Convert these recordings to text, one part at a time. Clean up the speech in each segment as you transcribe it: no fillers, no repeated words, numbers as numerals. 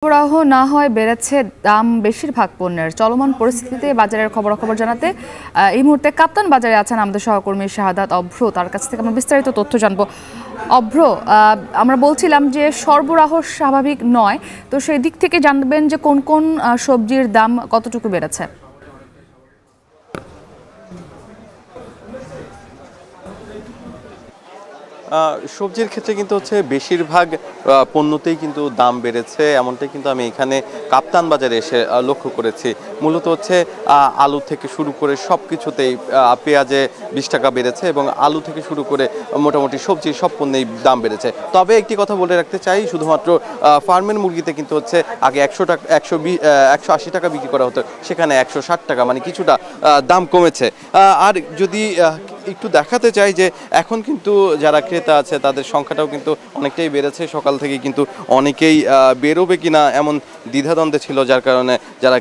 সরবরাহ না হয় বেড়েছে দাম বেশিরভাগ পণ্যের। চলমান পরিস্থিতিতে বাজারের খবরাখবর জানাতে এই মুহূর্তে কাপ্তান বাজারে আছেন আমাদের সহকর্মী শাহাদাত অভ্র। তার কাছ থেকে আমরা বিস্তারিত তথ্য জানবো। অভ্র, আমরা বলছিলাম যে সরবরাহ স্বাভাবিক নয়, তো সেই দিক থেকে জানবেন যে কোন কোন সবজির দাম কতটুকু বেড়েছে। সবজির ক্ষেত্রে কিন্তু হচ্ছে বেশিরভাগ পণ্যতেই কিন্তু দাম বেড়েছে, এমনটাই কিন্তু আমি এখানে কাপ্তান বাজারে এসে লক্ষ্য করেছি। মূলত হচ্ছে আলু থেকে শুরু করে সব কিছুতেই পেঁয়াজে 20 টাকা বেড়েছে এবং আলু থেকে শুরু করে মোটামুটি সবজির সব পণ্যেই দাম বেড়েছে। তবে একটি কথা বলে রাখতে চাই, শুধুমাত্র ফার্মের মুরগিতে কিন্তু হচ্ছে আগে 180 টাকা বিক্রি করা হতো, সেখানে 160 টাকা, মানে কিছুটা দাম কমেছে। আর যদি একটু দেখাতে চাই যে এখন কিন্তু যারা ক্রেতা আছে তাদের সংখ্যাটাও কিন্তু অনেকটাই বেড়েছে। সকাল থেকে কিন্তু অনেকেই বেরোবে কিনা এমন দ্বিধাদ্বন্দ্বে ছিল, যার কারণে যারা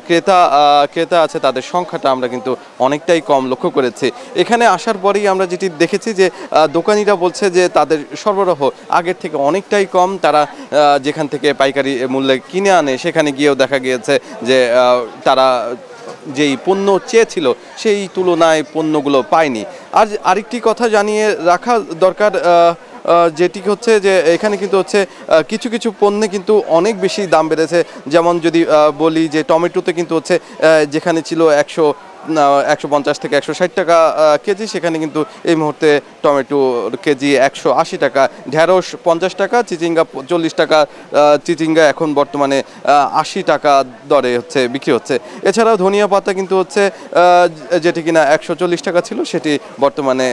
ক্রেতা আছে তাদের সংখ্যাটা আমরা কিন্তু অনেকটাই কম লক্ষ্য করেছি। এখানে আসার পরেই আমরা যেটি দেখেছি যে দোকানিরা বলছে যে তাদের সরবরাহ আগের থেকে অনেকটাই কম। তারা যেখান থেকে পাইকারি মূল্যে কিনে আনে সেখানে গিয়েও দেখা গিয়েছে যে তারা যেই পণ্য চেয়েছিল সেই তুলনায় পণ্যগুলো পায়নি। আর আরেকটি কথা জানিয়ে রাখা দরকার, যেটি হচ্ছে যে এখানে কিন্তু হচ্ছে কিছু কিছু পণ্যে কিন্তু অনেক বেশি দাম বেড়েছে। যেমন যদি বলি যে টমেটোতে কিন্তু হচ্ছে যেখানে ছিল 150 থেকে 160 টাকা কেজি, সেখানে কিন্তু এই মুহূর্তে টমেটো কেজি 180 টাকা, ঢেঁড়স 50 টাকা, চিচিঙ্গা 40 টাকা, চিচিঙ্গা এখন বর্তমানে 80 টাকা দরে হচ্ছে বিক্রি হচ্ছে। এছাড়াও ধনিয়া পাতা কিন্তু হচ্ছে যেটি কিনা 140 টাকা ছিল সেটি বর্তমানে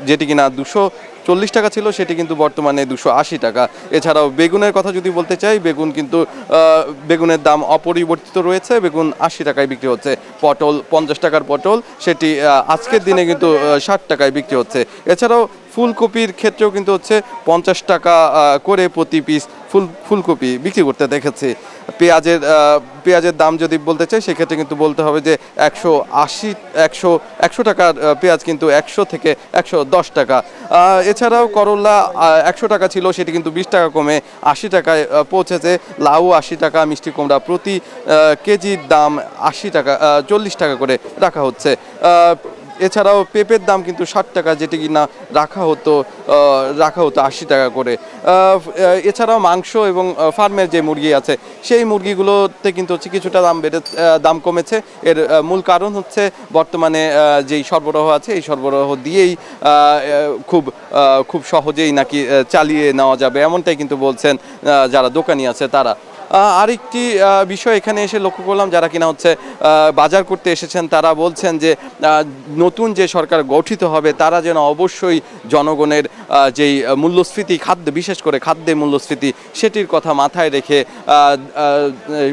যেটি কিনা 240 টাকা ছিল সেটি কিন্তু বর্তমানে 280 টাকা। এছাড়াও বেগুনের কথা যদি বলতে চাই, বেগুনের দাম অপরিবর্তিত রয়েছে, বেগুন 80 টাকায় বিক্রি হচ্ছে। পটল 50 টাকার পটল, সেটি আজকের দিনে কিন্তু 60 টাকায় বিক্রি হচ্ছে। এছাড়াও ফুলকপির ক্ষেত্রেও কিন্তু হচ্ছে 50 টাকা করে প্রতি পিস ফুলকপি বিক্রি করতে দেখেছি। পেঁয়াজের দাম যদি বলতে চাই সেক্ষেত্রে কিন্তু বলতে হবে যে 100 টাকার পেঁয়াজ কিন্তু 100 থেকে 110 টাকা। এছাড়াও করলা 100 টাকা ছিল, সেটি কিন্তু 20 টাকা কমে 80 টাকায় পৌঁছেছে। লাউ 80 টাকা, মিষ্টি কুমড়া প্রতি কেজির দাম 40 টাকা করে রাখা হচ্ছে। এছাড়াও পেঁপের দাম কিন্তু 60 টাকা, যেটি কিনা রাখা হতো 80 টাকা করে। এছাড়াও মাংস এবং ফার্মের যে মুরগি আছে সেই মুরগিগুলোতে কিন্তু হচ্ছে কিছুটা দাম কমেছে। এর মূল কারণ হচ্ছে বর্তমানে যেই সরবরাহ আছে এই সরবরাহ দিয়েই খুব সহজেই নাকি চালিয়ে নেওয়া যাবে, এমনটাই কিন্তু বলছেন যারা দোকানি আছে তারা। আরেকটি বিষয় এখানে এসে লক্ষ্য করলাম, যারা কিনা হচ্ছে বাজার করতে এসেছেন তারা বলছেন যে নতুন যে সরকার গঠিত হবে তারা যেন অবশ্যই জনগণের যেই মূল্যস্ফীতি, বিশেষ করে খাদ্যে মূল্যস্ফীতি, সেটির কথা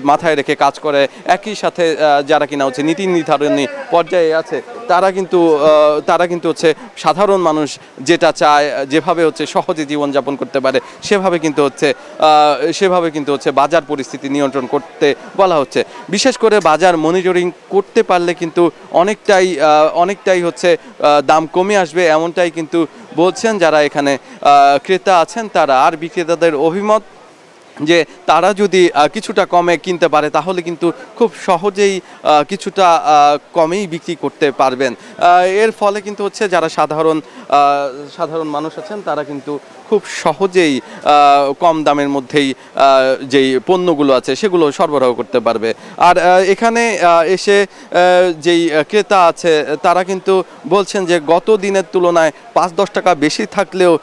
মাথায় রেখে কাজ করে। একই সাথে যারা কিনা হচ্ছে নীতি নির্ধারণী পর্যায়ে আছে তারা কিন্তু হচ্ছে সাধারণ মানুষ যেটা চায়, যেভাবে হচ্ছে সহজে জীবনযাপন করতে পারে সেভাবে কিন্তু হচ্ছে বাজার পরিস্থিতি নিয়ন্ত্রণ করতে বলা হচ্ছে। বিশেষ করে বাজার মনিটরিং করতে পারলে কিন্তু অনেকটাই হচ্ছে দাম কমে আসবে, এমনটাই কিন্তু বলছেন যারা এখানে ক্রেতা আছেন তারা। আর বিক্রেতাদের অভিমত যে তারা যদি কিছুটা কমে কিনতে পারে তাহলে কিন্তু খুব সহজেই কিছুটা কমেই বিক্রি করতে পারবেন। এর ফলে কিন্তু হচ্ছে যারা সাধারণ মানুষ আছেন তারা কিন্তু খুব সহজেই কম দামের মধ্যেই যেই পণ্যগুলো আছে সেগুলো সরবরাহ করতে পারবে। আর এখানে এসে যেই ক্রেতা আছে তারা কিন্তু বলছেন যে গত দিনের তুলনায় 5-10 টাকা বেশি থাকলেও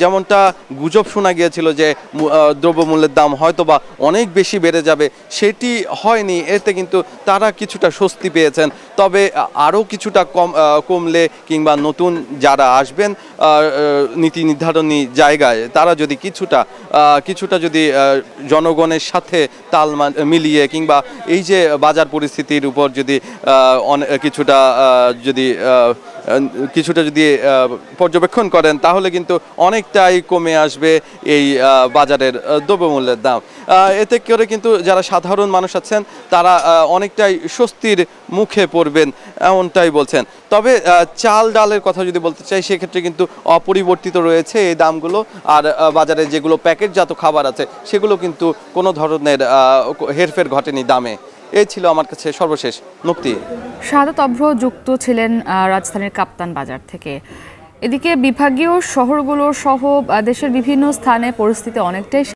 যেমনটা গুজব শোনা গিয়েছিল যে দ্রব্যমূল্যের দাম হয়তো বা অনেক বেশি বেড়ে যাবে, সেটি হয়নি। এতে কিন্তু তারা কিছুটা স্বস্তি পেয়েছেন। তবে আরও কিছুটা কমলে কিংবা নতুন যারা আসবেন নীতি নির্ধারণী জায়গায় তারা যদি কিছুটা যদি জনগণের সাথে তাল মিলিয়ে কিংবা এই যে বাজার পরিস্থিতির উপর যদি কিছুটা যদি কিছুটা যদি পর্যবেক্ষণ করেন তাহলে কিন্তু অনেকটাই কমে আসবে এই বাজারের দ্রব্যমূল্যের দাম। এতে করে কিন্তু যারা সাধারণ মানুষ আছেন তারা অনেকটাই স্বস্তির মুখে পড়বেন এমনটাই বলছেন। তবে চাল ডালের কথা যদি বলতে চাই সেক্ষেত্রে কিন্তু অপরিবর্তিত রয়েছে এই দামগুলো। আর বাজারে যেগুলো প্যাকেটজাত খাবার আছে সেগুলো কিন্তু কোনো ধরনের হেরফের ঘটেনি দামে। এই ছিল আমার কাছে সর্বশেষ মুক্তি। শাহাদাত অভ্র যুক্ত ছিলেন রাজধানীর কাপ্তান বাজার থেকে। এদিকে বিভাগীয় শহরগুলো সহ দেশের বিভিন্ন স্থানে পরিস্থিতি অনেকটাই